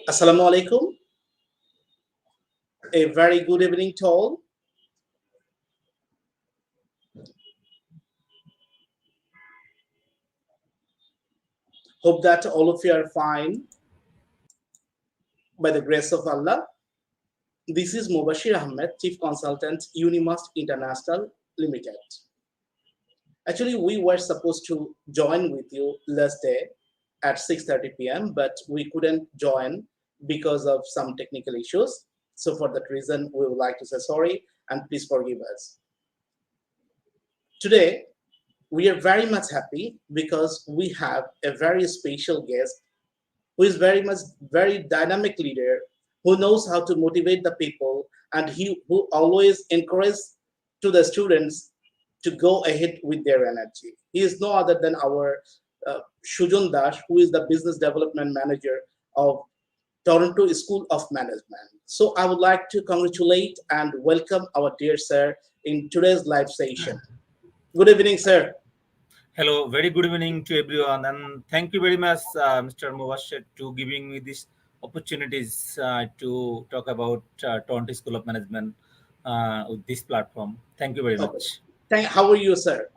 Assalamu alaikum. A very good evening to all. Hope that all of you are fine by the grace of Allah. This is Mobashir Ahamed, Chief Consultant, Unimust International Limited. Actually, we were supposed to join with you last day at 6:30 p.m., but we couldn't join because of some technical issues. So for that reason, we would like to say sorry and please forgive us. Today, we are very much happy because we have a very special guest who is very dynamic leader who knows how to motivate the people and he who always encourages to the students to go ahead with their energy. He is no other than our Sujon Dash, who is the business development manager of Toronto School of Management. So I would like to congratulate and welcome our dear sir in today's live session. Good evening, sir. Hello, very good evening to everyone, and thank you very much, Mr. Mobashir, to giving me these opportunities to talk about Toronto School of Management with this platform. Thank you very Okay. much. How are you, sir?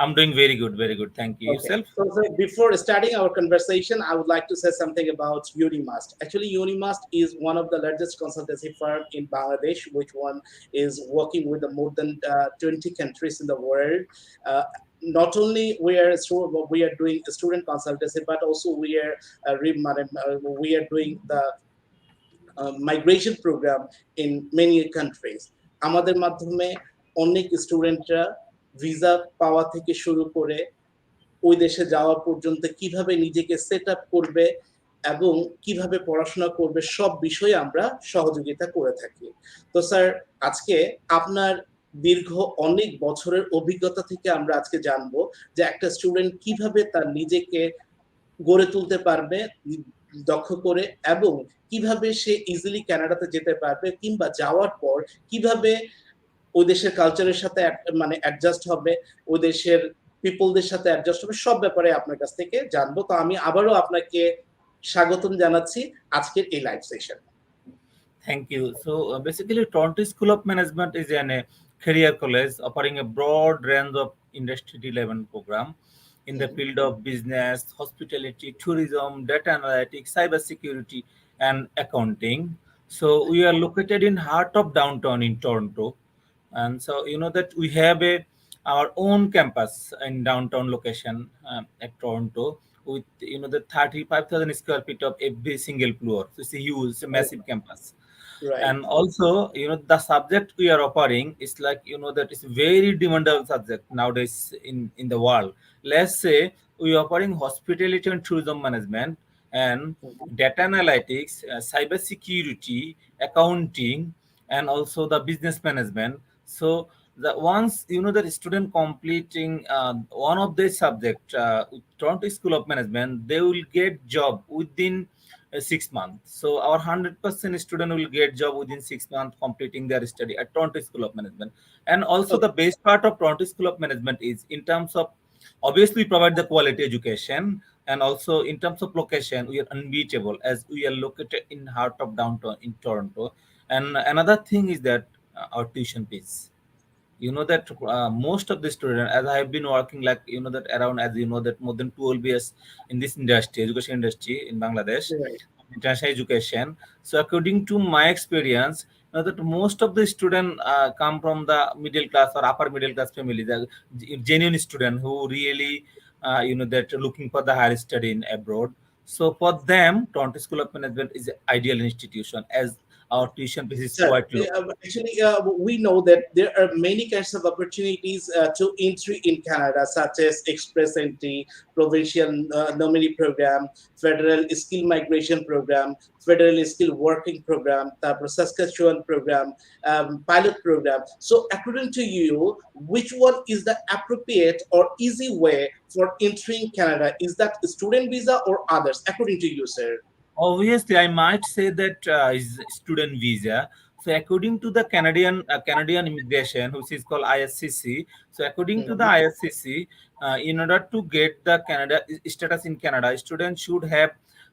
I'm doing very good, very good. Thank you. Okay. Yourself? So, sir, before starting our conversation, I would like to say something about Unimust. Actually, Unimust is one of the largest consultancy firm in Bangladesh, which one is working with more than 20 countries in the world. Uh, Not only we are doing student consultancy, but also we are doing the migration program in many countries. আমাদের মাধ্যমে অনেক স্টুডেন্টরা visa পাওয়া থেকে শুরু করে ওই দেশে যাওয়া পর্যন্ত কিভাবে নিজেকে সেট আপ করবে এবং কিভাবে পড়াশোনা করবে সব বিষয়ে আমরা সহযোগিতা করে থাকি। তো স্যার, আজকে আপনার দীর্ঘ অনেক বছরের অভিজ্ঞতা থেকে আমরা আজকে জানবো যে একটা স্টুডেন্ট কিভাবে তার নিজেকে গড়ে তুলতে পারবে দক্ষ করে এবং কিভাবে সে ইজিলি কানাডাতে যেতে পারবে কিংবা যাওয়ার পর কিভাবে ওই দেশের কালচারের সাথে মানে অ্যাডজাস্ট হবে, ওই দেশের পিপলদের সাথে অ্যাডজাস্ট হবে, সব ব্যাপারে আপনার কাছ থেকে জানবো। তো আমি আবারও আপনাকে স্বাগতম জানাচ্ছি আজকের এই live session. Thank you. So basically, Toronto School of Management is a career college offering a broad range of industry-relevant program in the field of business, hospitality, tourism, data analytics, cybersecurity, and accounting. So we are located in heart of downtown in Toronto, and so you know that we have our own campus in downtown location at Toronto with the 35,000 square feet of every single floor. So it's a huge, it's a massive campus. Right. And also the subject we are offering is like that it's a very demandable subject nowadays in the world. Let's say we are offering hospitality and tourism management and data analytics, cyber security, accounting, and also the business management. So the once that student completing one of these subject with Toronto School of Management, they will get job within 6 months. So our 100% student will get job within 6 months completing their study at Toronto School of Management. And also the best part of Toronto School of Management is in terms of obviously provide the quality education, and also in terms of location we are unbeatable as we are located in heart of downtown in Toronto. And another thing is that our tuition fees, that most of the students, as I have been working like that around, as that more than 12 years in this industry, education industry in Bangladesh, Right. international education. So according to my experience, that most of the students come from the middle class or upper middle class families, genuine student who really that looking for the higher study in abroad. So for them, Toronto School of Management is an ideal institution as our tuition fees is Sir, quite low. actually, we know that there are many kinds of opportunities to entry in Canada, such as express entry, provincial nominee program, federal skill migration program, federal skill working program, the Saskatchewan program, pilot program. So, according to you, which one is the appropriate or easy way for entering Canada? Is that student visa or others? According to you, sir. Obviously, I might say that is student visa. So according to the Canadian immigration, which is called ISCC. So according to the Mhm. ISCC, in order to get the Canada status in Canada, students should have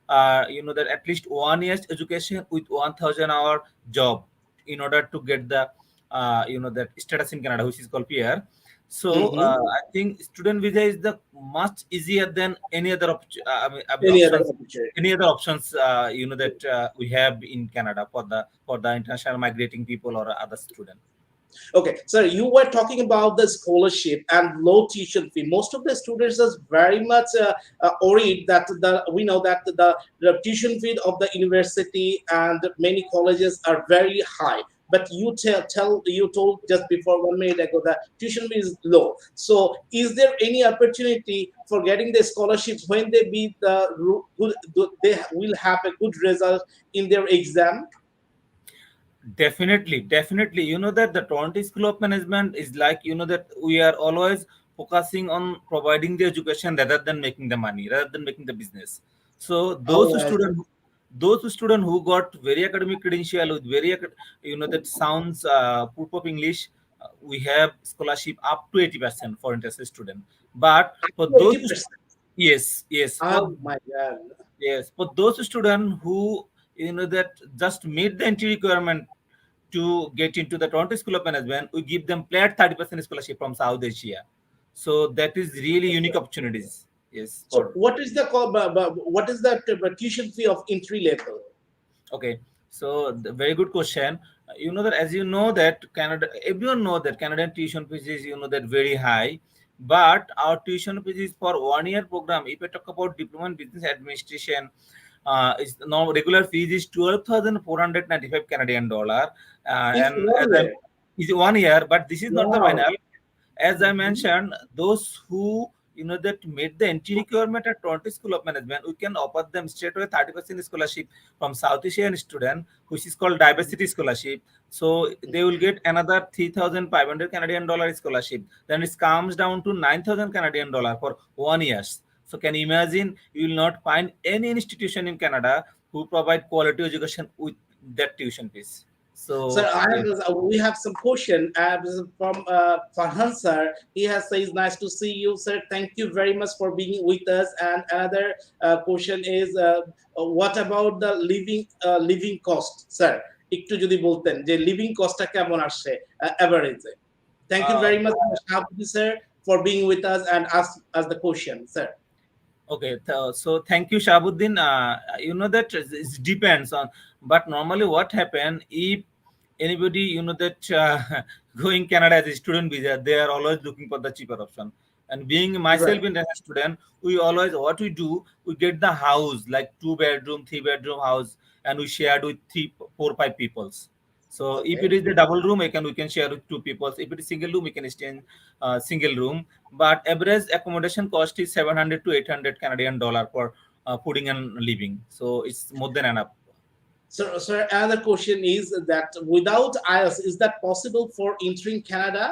that at least 1 year's education with 1,000 hour job in order to get the that status in Canada, which is called PR. So Mm-hmm. I think student visa is the much easier than any other I mean Any other options, opportunity? any other options that we have in Canada for the international migrating people or other student. Okay, so you were talking about the scholarship and low tuition fee. Most of the students are very much worried that we know that the tuition fee of the university and many colleges are very high. But you told just before 1 minute ago that tuition fee is low. So is there any opportunity for getting the scholarship when they be good, they will have a good result in their exam? Definitely, definitely. You know that the Toronto School of Management is like, that we are always focusing on providing the education rather than making the money, rather than making the business. So Oh, those students who got very academic credential with very, that sounds proof of English, we have scholarship up to 80% for interested student. But for those, 80%. yes, yes, Oh my God. yes, for those students who that just meet the entry requirement to get into the Toronto School of Management, we give them flat 30% scholarship from South Asia. So that is really unique opportunities. Yes, So for what is the what is the tuition fee of entry level? okay. So the very good question. That as you know that Canada, everyone know that Canadian tuition fees is that very high, but our tuition fees is for 1 year program. If I talk about diploma in business administration, is now regular fees is 12,495 Canadian dollar, In and as one I year. is 1 year, but this is not the Wow. final. As I Mhm. mentioned, those who that meet the entry requirement at Toronto School of Management, we can offer them straight away 30% scholarship from South Asian student, which is called diversity scholarship. So they will get another 3,500 Canadian dollar scholarship. Then it comes down to 9,000 Canadian dollar for 1 year. So can you imagine? You will not find any institution in Canada who provide quality education with that tuition fees. Sir, So yes. we have some question from Farhan sir. He has says, "Nice to see you, sir. Thank you very much for being with us." And another question is, what about the living cost, sir? একটু যদি বলতেন যে living কস্টটা কেমন আসছে এভারেজে। Thank you very much, Shabdi sir, for being with us and ask us the question, sir. Okay, so thank you, Shabuddin. You know that it depends on, but normally what happen if anybody that going Canada as a student visa, they are always looking for the cheaper option. And being Right. myself in as a student, we always what we do, we get the house like 2 bedroom, 3 bedroom house, and we shared with 4, 5 peoples. So if it Okay. is the double room, we can share with 2 people. If it is single room, we can stay in single room. But average accommodation cost is 700 to 800 Canadian dollar for fooding and living. So it's more than enough. So, sir, another question is that without IELTS, is that possible for entering Canada?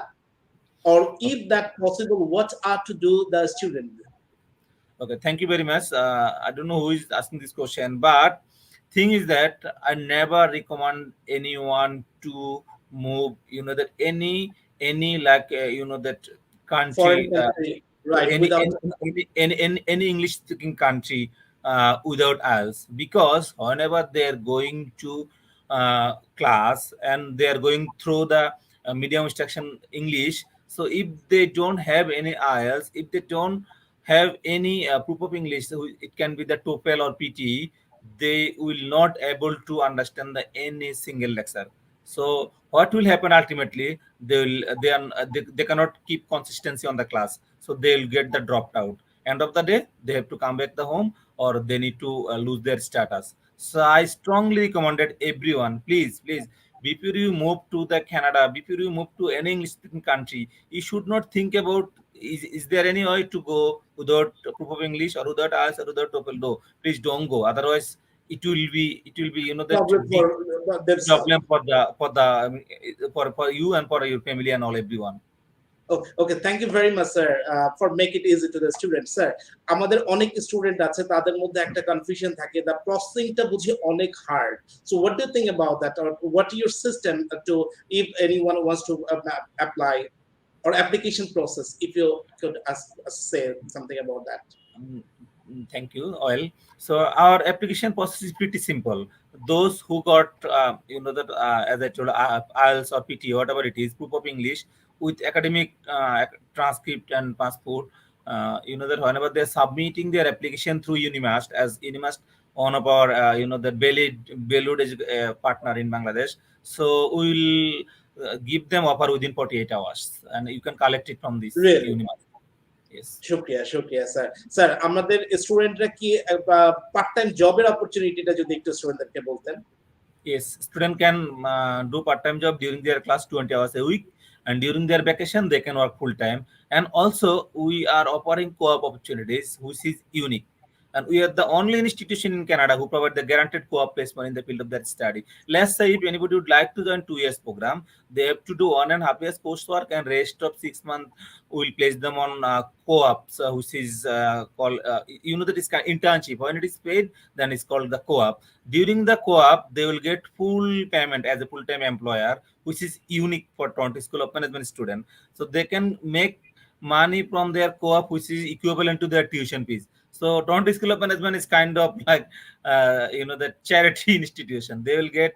Or Okay. if that possible, what are to do the student? Okay, thank you very much. I don't know who is asking this question, but thing is that I never recommend anyone to move. That any like that Foreign country, country, right? any Without any English speaking country without us, because whenever they are going to class and they are going through the medium instruction English, so if they don't have any IELTS, if they don't have any proof of English, so it can be the TOEFL or PTE, they will not able to understand any single lecture. So what will happen ultimately? They cannot keep consistency on the class, so they will get the dropped out. End of the day, they have to come back the home or they need to lose their status. So I strongly recommended everyone, please, before you move to the Canada, before you move to any English speaking country, you should not think about is there any way to go without proof of English or without us or without TOEFL. No, please don't go. Otherwise, it will be that problem big for themselves. problem for you and for your family and all everyone. Oh, okay, thank you very much, sir, for make it easy to the students, sir. আমাদের অনেক student আছে তাদের মধ্যে একটা confusion থাকে the processingটা বুঝি অনেক hard. So what do you think about that, or what is your system to if anyone wants to apply or application process, if you could say something about that? Mm, Thank you, Oil. So our application process is pretty simple. Those who got, that as I told, IELTS or PT, whatever it is, proof of English with academic transcript and passport, that whenever they're submitting their application through Unimust, as Unimust one of our, the Belud partner in Bangladesh, so we will give them offer within 48 hours, and you can collect it from this Really? Unimust. Yes. শুক্রিয়া শুক্রিয়া sir sir আমাদের স্টুডেন্টরা কি part time জবের অপরচুনিটিটা যদি একটু স্টুডেন্টদেরকে বলতেন Yes, student can do part-time job during their class 20 hours a week, and during their vacation they can work full-time. And also we are offering co-op opportunities, which is unique. And we are the only institution in Canada who provide the guaranteed co-op placement in the field of their study. Let's say if anybody would like to join 2 years program, they have to do 1.5 years coursework, and rest of 6 months we will place them on co-ops, which is called that is kind of internship. When it is paid, then it's called the co-op. During the co-op, they will get full payment as a full-time employer, which is unique for Toronto School of Management student. So they can make money from their co-op, which is equivalent to their tuition fees. So Toronto School of Management is kind of like the charity institution. They will get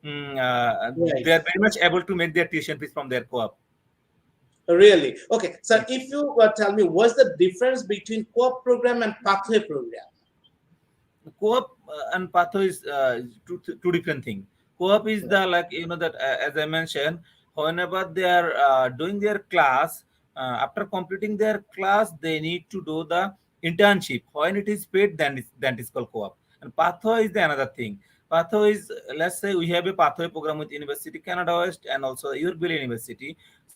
Right. they are very much able to make their tuition fees from their co-op. Really? Okay. So if you tell me, what's the difference between co-op program and pathway program? Co-op and pathway is two different things. Co-op is the, like, that as I mentioned, whenever they are doing their class, after completing their class, they need to do the internship. When it is paid, then it is called co-op. And pathway is the another thing. Pathway is, let's say we have a pathway program with University Canada West and also Yorkville University.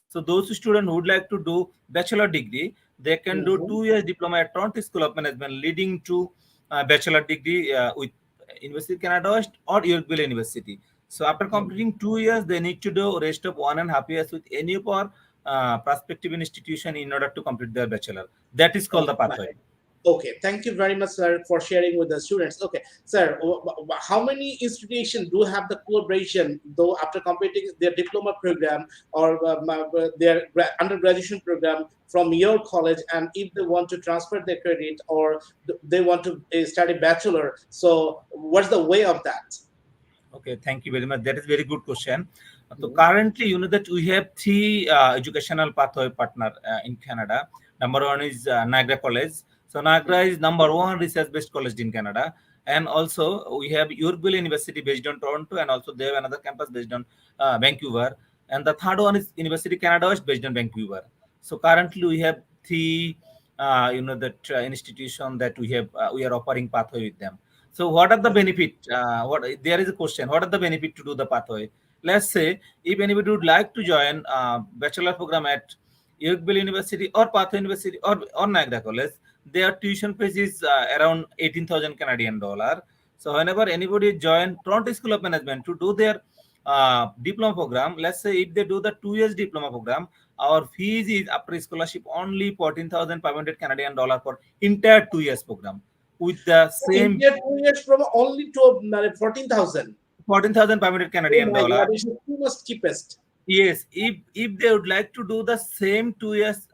So those students who would like to do bachelor degree, they can do Mhm. 2 years diploma at Toronto School of Management, leading to bachelor degree with University of Canada West or Yorkville University. So after completing 2 years, they need to do rest of 1.5 years with any of our prospective institution in order to complete their bachelor. That is called the Okay. pathway. Okay, thank you very much, sir, for sharing with the students. Okay, sir, how many institutions do have the collaboration, though, after completing their diploma program or their undergraduate program from your college, and if they want to transfer their credit or they want to study bachelor, so what's the way of that? Okay, thank you very much. That is very good question. So Mhm. currently, that we have three educational pathway partner in Canada. Number one is Niagara College. So Niagara is number one research-based college in Canada, and also we have Yorkville University based on Toronto, and also they have another campus based on Vancouver. And the third one is University Canada West based on Vancouver. So currently, we have three, that institution that we are offering pathway with them. So what are the benefit? What there is a question. What are the benefit to do the pathway? Let's say if anybody would like to join bachelor program at Yorkville University or Pathway University or Niagara College, their tuition fees is around 18,000 Canadian dollar. So whenever anybody join Toronto School of Management to do their diploma program, let's say if they do the 2 years diploma program, our fees is after scholarship only 14,500 Canadian dollar for entire 2 years program with the same India 2 years from only to 14,000. 14,500 Oh Canadian my God, dollar. it's the two most cheapest. Yes, if they would like to do the same 2 years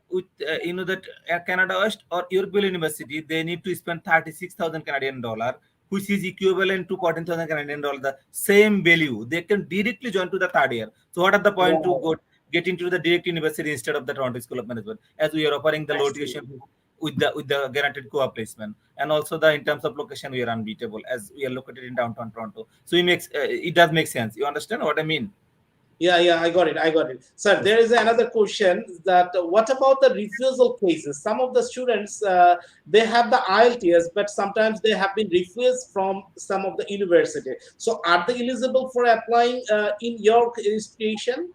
with that Canada West or Yorkville University, they need to spend 36,000 Canadian dollar, which is equivalent to 14,000 Canadian dollar. The same value, they can directly join to the third year. So what are the point to Wow, get into the direct university instead of the Toronto School of Management, as we are offering the I low see. tuition with the guaranteed co-op placement, and also the in terms of location we are unbeatable as we are located in downtown Toronto. So it does make sense. You understand what I mean? Yeah, yeah, I got it. I got it. Sir, Yes. there is another question that what about the refusal cases? Some of the students they have the IELTS, but sometimes they have been refused from some of the university. So, are they eligible for applying in your institution?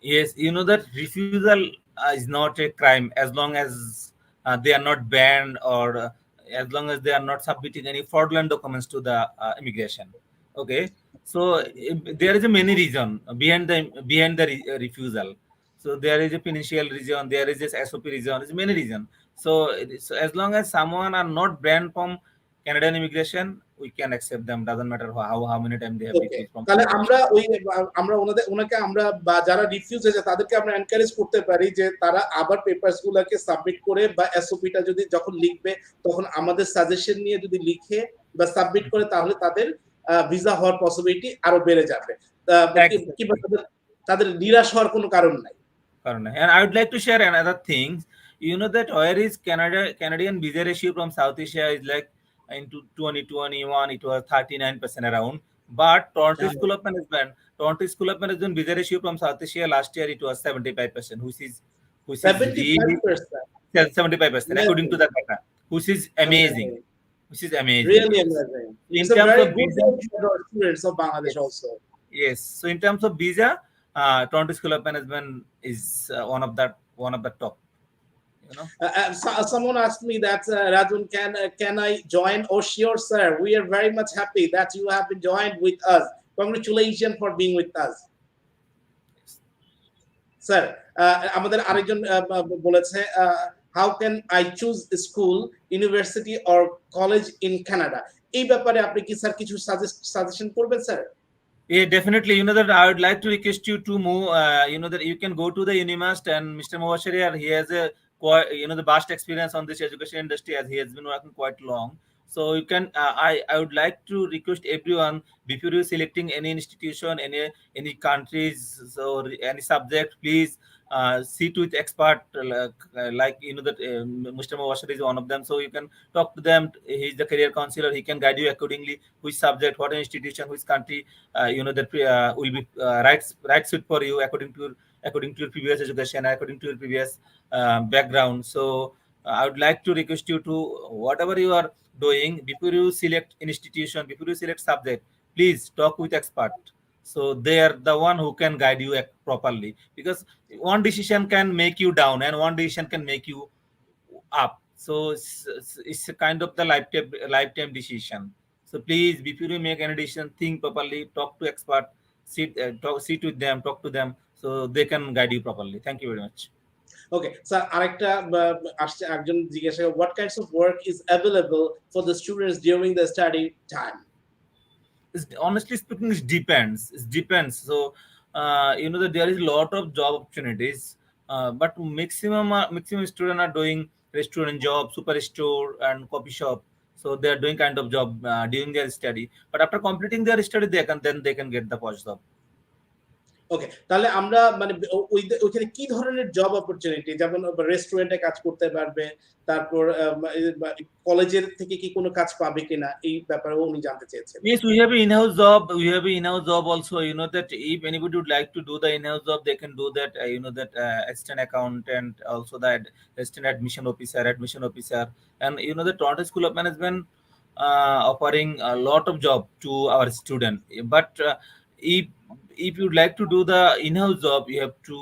Yes, you know that refusal is not a crime as long as they are not banned, or as long as they are not submitting any fraudulent documents to the immigration. Okay, so there is a many reason behind the refusal. So there is a financial reason, there is this SOP reason, there's many reason. So as long as someone are not banned from Canadian immigration, we can accept them. Doesn't matter how many times they have okay, refused from তাহলে Canada. আমরা আমরা ওনাকে আমরা বা যারা refuse হয়েছে তাদেরকে আমরা এনকারেজ করতে পারি যে তারা আবার পেপারস গুলাকে সাবমিট করে বা এসওপিটা যদি যখন লিখবে তখন আমাদের সাজেশন নিয়ে যদি লিখে বা সাবমিট করে তাহলে তাদের ভিসা হওয়ার পসিবিলিটি আরো বেড়ে যাবে। কিংবা Exactly. তাদের তাদের নিরাশ হওয়ার কোনো কারণ নাই। And I would like to share another thing. You know that where is Canadian visa ratio from South Asia is like into 2021 it was 39% around. But Toronto School of Management visa ratio from South Asia last year it was 75%, which is really 75%, 75% according to amazing, the data, which is amazing, amazing, which is amazing. really amazing. In It's a terms very of good visa, news for our students of Bangladesh yes. also. Yes. So in terms of visa, Toronto School of Management is one of the top. You know. Someone asked me that Rajun, can I join? Oh, sure, sir. We are very much happy that you have been joined with us. Congratulations for being with us, sir. আমাদের আরেকজন বলেছে, how can I choose a school, university or college in Canada? এই ব্যাপারে আপনি কি sir কিছু suggestion করবেন sir? Yeah, definitely. You know that I would like to request you to move. You know that you can go to the Unimust, and Mr. Mobashir, he has a quite the vast experience on this education industry as he has been working quite long. So you can. I would like to request everyone before you selecting any institution, any countries, so any subject, please sit with expert like that Mr. Mubashir is one of them. So you can talk to them. He's the career counselor. He can guide you accordingly. Which subject, what institution, which country, that will be right suit for you according to your previous education, according to your previous background. So I would like to request you to whatever you are doing before you select institution, before you select subject, please talk with expert. So they are the one who can guide you properly, because one decision can make you down and one decision can make you up. So it's a kind of the lifetime decision. So please, before you make any decision, think properly, talk to expert, sit with them, talk to them, so they can guide you properly. Thank you very much. Okay sir, আরেকটা আসছে, একজন জিজ্ঞাসা, what kinds of work is available for the students during the study time? Honestly speaking, it depends. So that there is a lot of job opportunities, but maximum students are doing restaurant job, superstore and coffee shop. So they are doing kind of job during their study, but after completing their study they can get the post job. ওকে, তাহলে আমরা মানে ওইখানে কি ধরনের job opportunity, যেমন রেস্টুরেন্টে কাজ করতে পারবে, তারপর কলেজের থেকে কি কোনো কাজ পাবে কিনা, এই ব্যাপারেও উনি জানতে চেয়েছেন। Yes, we have an in-house job. We have an in-house job also. That if anybody would like to do the in-house job, they can do that. That assistant accountant, also that assistant admission officer, and the Toronto School of Management offering a lot of job to our student. But if you'd like to do the in-house job, you have to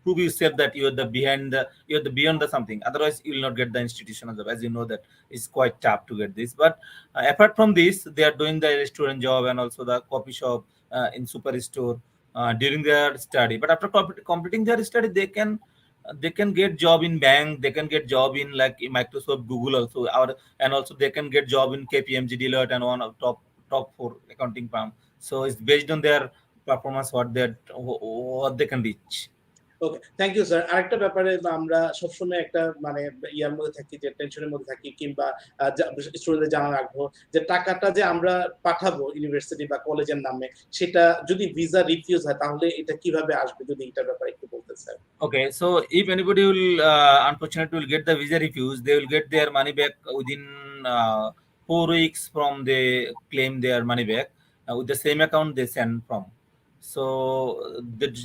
prove yourself that you're the beyond the something. Otherwise, you will not get the institutional job. As you know that it's quite tough to get this. But apart from this, they are doing the restaurant job and also the coffee shop in superstore during their study. But after completing their study, they can get job in bank. They can get job in like Microsoft, Google also, and also they can get job in KPMG, Deloitte, and one of top 4 accounting firm. So it's based on their performance, what they can reach. Okay, thank you sir. আরেকটা ব্যাপারে আমরা সবসময় একটা মানে ইয়ার মধ্যে থাকি, যে টেনশনের মধ্যে থাকি, কিংবা স্টুডেন্টদের জানার আগ্রহ যে টাকাটা যে আমরা পাঠাবো ইউনিভার্সিটি বা কলেজের নামে, সেটা যদি ভিসা রিফিউজ হয় তাহলে এটা কিভাবে আসবে, যদি এটার ব্যাপারে একটু বলতেন sir. Okay, so if anybody will unfortunately will get the visa refused, they will get their money back within 4 weeks from they claim their money back with the same account they send from. So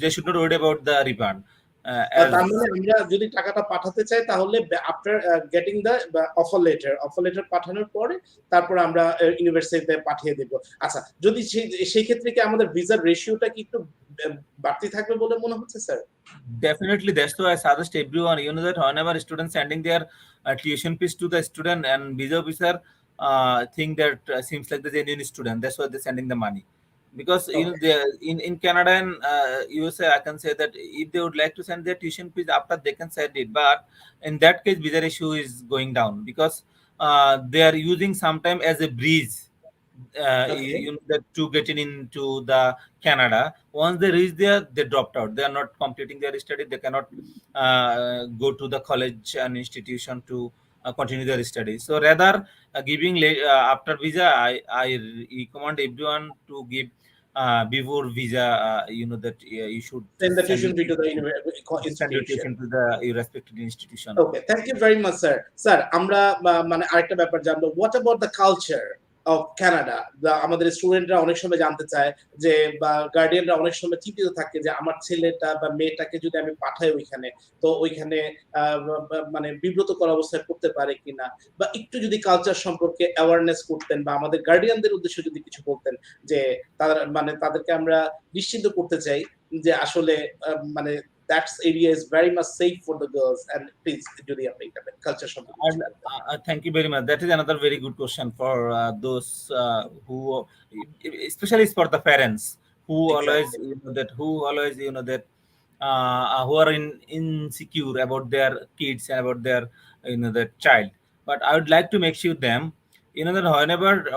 they should not worry about the refund. তার মানে আমরা যদি টাকাটা পাঠাতে চাই তাহলে after getting the offer letter পাঠানোর পরে তারপর আমরা ইউনিভার্সিটিতে পাঠিয়ে দেব। আচ্ছা, যদি সেই ক্ষেত্রে কি আমাদের ভিসার রেশিওটা কি একটু বাড়তি থাকবে বলে মনে হচ্ছে sir? Definitely, that's why I suggest everyone, that whenever students sending their tuition fees to the student, and visa officer think that seems like the genuine student, that's why they're sending the money. Because they in Canada and USA, I can say that if they would like to send their tuition fees after, they can send it. But in that case, visa issue is going down, because they are using sometime as a bridge, Okay. that to getting into the Canada. Once they reach there, they dropped out. They are not completing their study. They cannot go to the college and institution to continue their study. So rather, giving after visa, I recommend everyone to give before visa. That you should Send the send your tuition fee to the send your institution. tuition to the your respected institution. Okay, thank you very much sir. Sir, আমরা মানে আরেকটা ব্যাপার জানবো, what about the culture of Canada? আমাদের স্টুডেন্টরা অনেক সময় জানতে চায় যে, বা গার্ডিয়ানরা অনেক সময় চিন্তিত থাকে যে আমার ছেলেটা বা মেয়েটাকে যদি আমি পাঠাই ওইখানে, তো ওইখানে মানে বিব্রতকর অবস্থায় পড়তে পারে কিনা, বা একটু যদি কালচার সম্পর্কে অ্যাওয়ারনেস করতেন বা আমাদের গার্ডিয়ানদের উদ্দেশ্যে যদি কিছু বলতেন, যে তারা মানে তাদেরকে আমরা নিশ্চিন্ত করতে চাই যে আসলে মানে that area is very much safe for the girls, and please do the culture সম্পর্কে কিছু বলবেন। Thank you very much. That is another very good question for those who, especially for the parents who always Exactly. that who are insecure about their kids and about their their child. But I would like to make sure them, that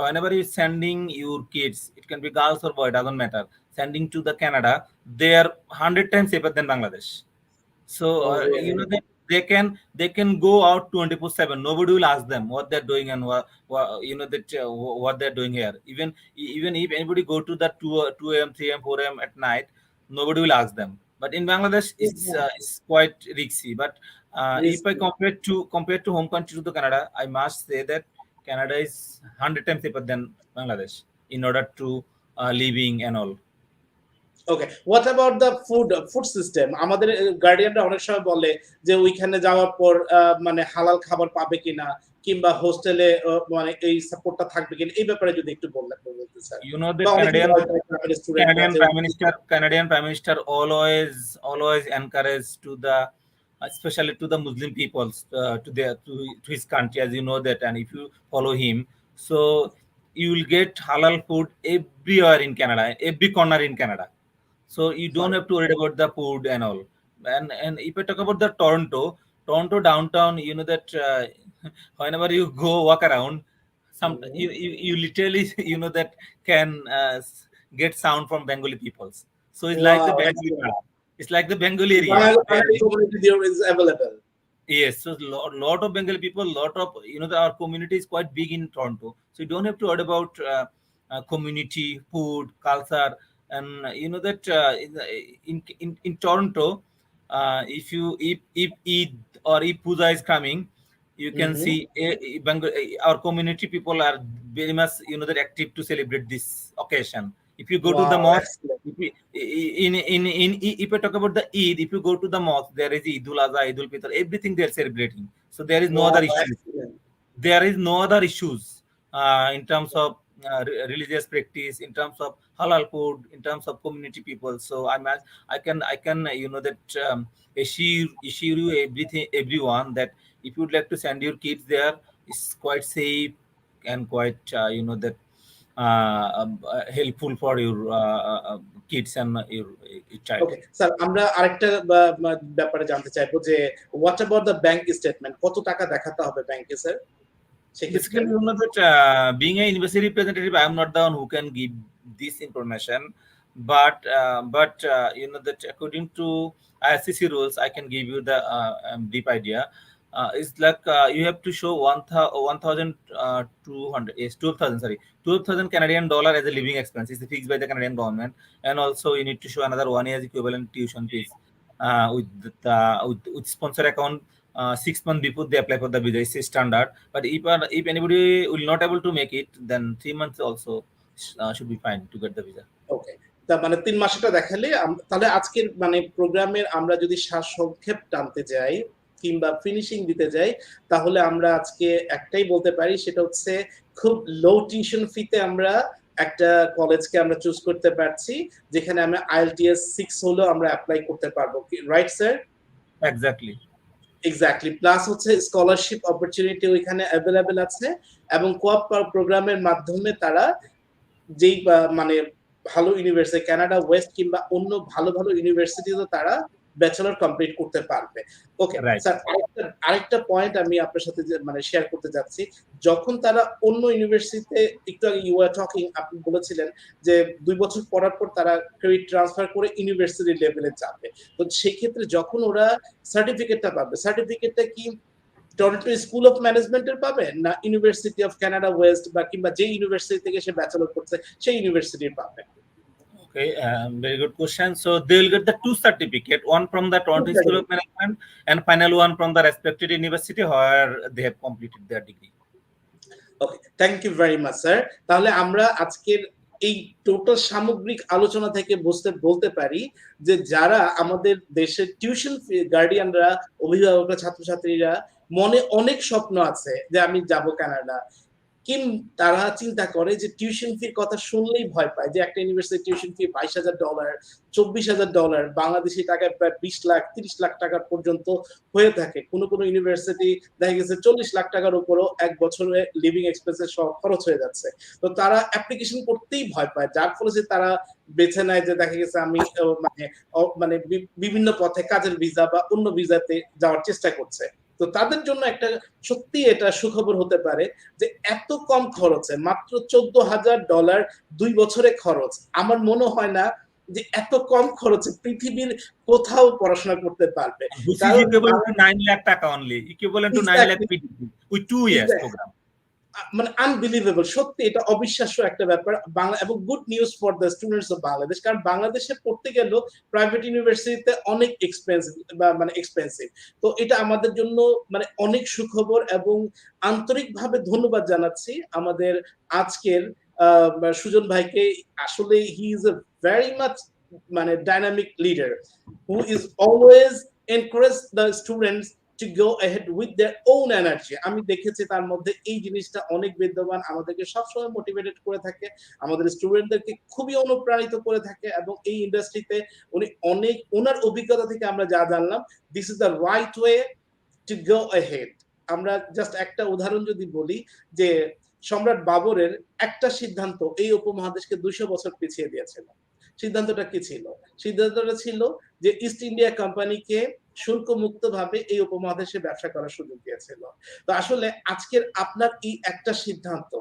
whenever you sending your kids, it can be girls or boy, doesn't matter, sending to the Canada, they are 100 times safer than Bangladesh. So Oh, really? that they can go out 24/7. Nobody will ask them what they're doing and what they're doing here. Even if anybody go to that 2 a.m., 3 a.m., 4 a.m. at night, nobody will ask them. But in Bangladesh, Yeah. it's quite risky. But if I Risky. compare to home country to Canada, I must say that Canada is 100 times safer than Bangladesh in order to living and all. Okay, what about the food system? আমাদের গার্ডিয়ানরা অনেক সময় বলে যে ওইখানে যাওয়ার পর মানে হালাল খাবার পাবে কিনা, কিংবা হোস্টেলে মানে এই সাপোর্টটা থাকবে কিনা, এই ব্যাপারে যদি একটু বলতে স্যার। The বা অনেকেই ভয় পায় গ্রামের স্টুডেন্টরা যে Canadian Prime Minister always encourage to the, especially to the Muslim peoples, to his country, as you know that, and if you follow him, so you will get halal food everywhere in Canada, every corner in Canada. So you don't have to worry about the food and all. And if I talk about the Toronto downtown, that whenever you go walk around, you literally that can get sound from Bengali peoples. So it's like the wow, Bengali excellent. part. It's like the Bengali area there. Bengali community there is available. Yes, so lot of Bengali people, lot of our community is quite big in Toronto, so you don't have to worry about community, food, culture, and that in Toronto, if Eid or if Puja is coming, you can hmm. see our community people are very much that active to celebrate this occasion. If you go to the wow, mosque, excellent. if you, if I talk about the Eid, if you go to the mosque, there is Eidul Adha, Eidul Fitr, everything they are celebrating. So there is no wow, other issue. Excellent. There is no other issues in terms of religious practice, in terms of halal food, in terms of community people. So I can that assure you everyone that if you would like to send your kids there, it's quite safe and quite that helpful for your kids and your child. Okay sir, আমরা আরেকটা ব্যাপারে জানতে চাইবো যে what about the bank statement? কত টাকা দেখাতে হবে ব্যাংকে স্যার সেক্ষেত্রে? Basically, that being a university representative, I am not the one who can give this information, but that according to ICC rules, I can give you the deep idea. It's like you have to show 1,200, yes, 12,000, sorry, 12,000 Canadian dollar as a living expense. It's fixed by the Canadian government, and also you need to show another 1 year's equivalent tuition fees with sponsor account. 6 months before they apply for the visa, it's standard. But if anybody will not able to make it, then 3 months also should be fine to get the visa. ওকে, তার মানে 3 মাসটা দেখালে তাহলে আজকের মানে প্রোগ্রামের আমরা যদি সারসংক্ষেপ টানতে যাই কিংবা ফিনিশিং দিতে যাই, তাহলে আমরা আজকে একটাই বলতে পারি, সেটা হচ্ছে খুব লো টিউশন ফিতে আমরা একটা কলেজকে আমরা চুজ করতে পারছি, যেখানে আমরা IELTS 6 হলেও আমরা অ্যাপ্লাই করতে পারবো, right sir? Exactly. Exactly. Plus হচ্ছে স্কলারশিপ অপরচুনিটি ওইখানে অ্যাভেলেবেল আছে, এবং কোঅপ প্রোগ্রামের মাধ্যমে তারা যেই মানে ভালো ইউনিভার্সিটি, কানাডা ওয়েস্ট কিংবা অন্য ভালো ভালো ইউনিভার্সিটিতে তারা ব্যাচেলর কমপ্লিট করতে পারবে। Okay right. স্যার, আরেকটা পয়েন্ট আমি আপনার সাথে মানে শেয়ার করতে যাচ্ছি। যখন তারা অন্য ইউনিভার্সিটিতে, একটু আগে ইউ আর টকিং, আপনি বলেছিলেন যে 2 বছর পড়ার পর তারা ক্রেডিট ট্রান্সফার করে ইউনিভার্সিটি লেভেলে যাবে। তো সেক্ষেত্রে যখন ওরা সার্টিফিকেটটা পাবে, সার্টিফিকেটটা কি টরন্টো স্কুল অফ ম্যানেজমেন্টের পাবে, না ইউনিভার্সিটি অফ কানাডা ওয়েস্ট বা কিংবা যে ইউনিভার্সিটি থেকে সে ব্যাচেলর করছে সেই ইউনিভার্সিটির পাবে? Okay, very good question. So they will get the two certificate, one from the Toronto School of Management and final one from the respected university where they have completed their degree. Okay, thank you very much sir. তাহলে আমরা আজকের এই total সামগ্রিক আলোচনা থেকে বলতে পারি যে যারা আমাদের দেশের টিউশন গার্ডিয়ানরা, অভিভাবকরা, ছাত্রছাত্রীরা মনে অনেক স্বপ্ন আছে যে আমি যাব কানাডা, তারা চিন্তা করে যে টিউশন ফির কথা শুনলেই ভয় পায়, যে একটা ইউনিভার্সিটি টিউশন ফি $22,000, $24,000, বাংলাদেশি টাকায় প্রায় 20 লাখ 30 লাখ টাকা পর্যন্ত হয়ে থাকে। কোনো ইউনিভার্সিটি দেখা গেছে 40 লাখ টাকার উপরও এক বছরে লিভিং এক্সপেন্সেস সব খরচ হয়ে যাচ্ছে। তো তারা অ্যাপ্লিকেশন করতেই ভয় পায়, যার ফলে যে তারা বেছে নেয় যে দেখা গেছে আমি মানে বিভিন্ন পথে কাজের ভিসা বা অন্য ভিসাতে যাওয়ার চেষ্টা করছে। তো তাদের জন্য একটা সত্যি এটা সুখবর হতে পারে যে এত কম খরচে, মাত্র $14,000 2 বছরে খরচ। আমার মনে হয় না যে এত কম খরচে পৃথিবীর কোথাও পড়াশোনা করতে পারবে। This is কারণ equivalent to 9 lakh taka only, equivalent to 9 lakh PDP with 2 years program. মানে আনবিলিভেবল, সত্যি এটা অবিশ্বাস্য একটা ব্যাপার। বাংলা এবং good news for the students of Bangladesh, কারণ বাংলাদেশে পড়তে গেলেও প্রাইভেট ইউনিভার্সিটিতে অনেক এক্সপেন্সিভ বা মানে এক্সপেন্সিভ। তো এটা আমাদের জন্য মানে অনেক সুখবর এবং আন্তরিকভাবে ধন্যবাদ জানাচ্ছি আমাদের আজকের সুজন ভাইকে। আসলে he is a very much মানে dynamic leader who is always encourage the students to go ahead with their own energy. আমি দেখেছি তার মধ্যে এই জিনিসটা অনেক বিদ্যমান, আমাদেরকে সবসময় মোটিভেটেড করে থাকে, আমাদের স্টুডেন্টদেরকে খুবই অনুপ্রাণিত করে থাকে এবং এই ইন্ডাস্ট্রিতে উনি অনেক, ওনার অভিজ্ঞতা থেকে আমরা যা জানলাম, this is the right way to go ahead. আমরা জাস্ট একটা উদাহরণ যদি বলি যে সম্রাট বাবরের একটা সিদ্ধান্ত এই উপমহাদেশকে 200 বছর পিছিয়ে দিয়েছিল। সিদ্ধান্তটা কি ছিল? সিদ্ধান্তটা ছিল যে ইস্ট ইন্ডিয়া কোম্পানিকে শুল্ক মুক্ত ভাবে এই উপমহাদেশে ব্যবসা করার সুযোগ দিয়েছিল। তো আসলে আজকের আপনার এই একটা সিদ্ধান্ত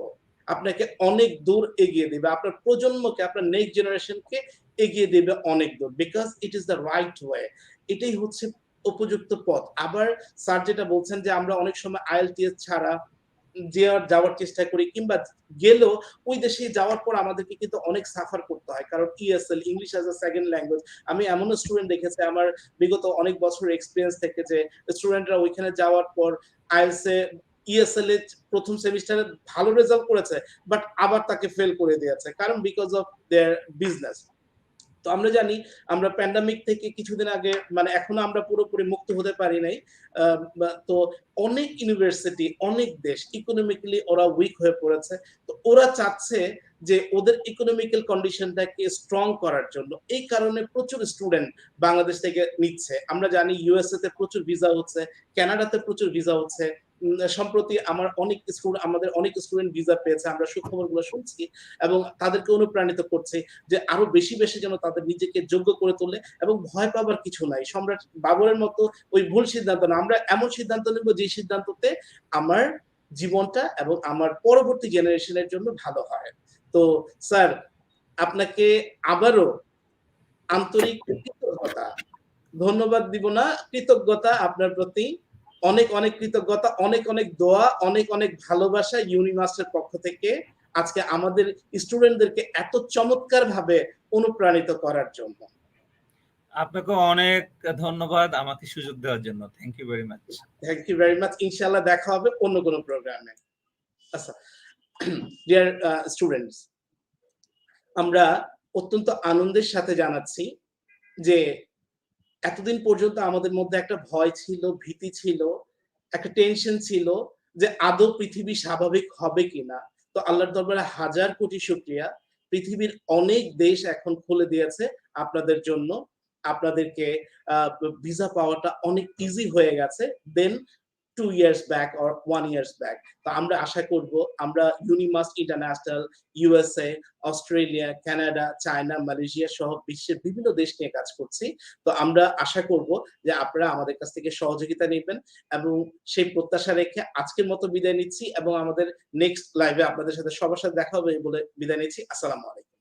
আপনাকে অনেক দূর এগিয়ে দিবে, আপনার প্রজন্মকে, আপনার নেক্সট জেনারেশনকে এগিয়ে দিবে অনেক দূর, because it is the right way. এটাই হচ্ছে উপযুক্ত পথ। আবার স্যার যেটা বলছেন যে আমরা অনেক সময় IELTS ছাড়া যাওয়ার চেষ্টা করি, কিংবা গেলেও ওই দেশে যাওয়ার পর আমাদেরকে কিন্তু অনেক সাফার করতে হয়, কারণ ESL, English as a second language. আমি এমনও স্টুডেন্ট দেখেছি আমার বিগত অনেক বছরের এক্সপিরিয়েন্স থেকে, যে স্টুডেন্টরা ওইখানে যাওয়ার পর IELTS এ ESL এ প্রথম সেমিস্টারে ভালো রেজাল্ট করেছে, বাট আবার তাকে ফেল করে দিয়েছে, কারণ বিকজ অফ দেয়ার বিজনেস। তো আমরা জানি আমরা প্যান্ডামিক থেকে কিছুদিন আগে, মানে এখনো আমরা পুরোপুরি মুক্ত হতে পারি নাই। তো অনেক ইউনিভার্সিটি, অনেক দেশ ইকোনমিক্যালি ওরা উইক হয়ে পড়েছে। তো ওরা চাচ্ছে যে ওদের ইকোনমিক্যাল কন্ডিশনটাকে স্ট্রং করার জন্য, এই কারণে প্রচুর স্টুডেন্ট বাংলাদেশ থেকে নিচ্ছে। আমরা জানি USA তে প্রচুর ভিসা হচ্ছে, কানাডাতে প্রচুর ভিসা হচ্ছে। সম্প্রতি আমাদের অনেক স্টুডেন্ট ভিসা পেয়েছে, আমরা সুখবরগুলো শুনছি এবং তাদেরকে অনুপ্রাণিত করছে যে আরো বেশি বেশি যেন তাদের নিজেকে যোগ্য করে তোলে, এবং ভয় পাবার কিছু নাই। সম্রাট বাবরের মতো ওই ভুল সিদ্ধান্ত না, আমরা এমন সিদ্ধান্ত নেব যে সিদ্ধান্ততে আমার জীবনটা এবং আমার পরবর্তী জেনারেশনের জন্য ভালো হয়। তো স্যার, আপনাকে আবারও আন্তরিক কৃতজ্ঞতা, ধন্যবাদ দিব না, কৃতজ্ঞতা আপনার প্রতি, অনেক অনেক কৃতজ্ঞতা, অনেক অনেক দোয়া, অনেক অনেক ভালোবাসা ইউনিমাস্টের পক্ষ থেকে আজকে আমাদের স্টুডেন্টদেরকে এত চমৎকার ভাবে অনুপ্রাণিত করার জন্য। আপনাকে অনেক ধন্যবাদ আমাকে সুযোগ দেওয়ার জন্য। Thank you very much. Thank you very much. ইনশাআল্লাহ দেখা হবে অন্য কোনো প্রোগ্রামে। আচ্ছা, ডিয়ার স্টুডেন্টস, আমরা অত্যন্ত আনন্দের সাথে জানাচ্ছি যে এতদিন পর্যন্ত আমাদের মধ্যে একটা ভয় ছিল, ভীতি ছিল, একটা টেনশন ছিল যে আদৌ পৃথিবী স্বাভাবিক হবে কিনা। তো আল্লাহর দরবারে হাজার কোটি শুকরিয়া, পৃথিবীর অনেক দেশ এখন খুলে দিয়েছে আপনাদের জন্য, আপনাদেরকে ভিসা পাওয়াটা অনেক ইজি হয়ে গেছে। দেন 2 years back or 1 years back. তো আমরা আশা করব আমরা Unimast international, USA, Australia, Canada, China, Malaysia সহ বিশ্বের বিভিন্ন দেশ নিয়ে কাজ করছি। তো আমরা আশা করব যে আপনারা আমাদের কাছ থেকে সহযোগিতা নেবেন, এবং সেই প্রত্যাশা রেখে আজকের মতো বিদায় নিচ্ছি, এবং আমাদের নেক্সট লাইভে আপনাদের সাথে সবার সাথে দেখা হবে বলে বিদায় নিচ্ছি। আসসালামু আলাইকুম।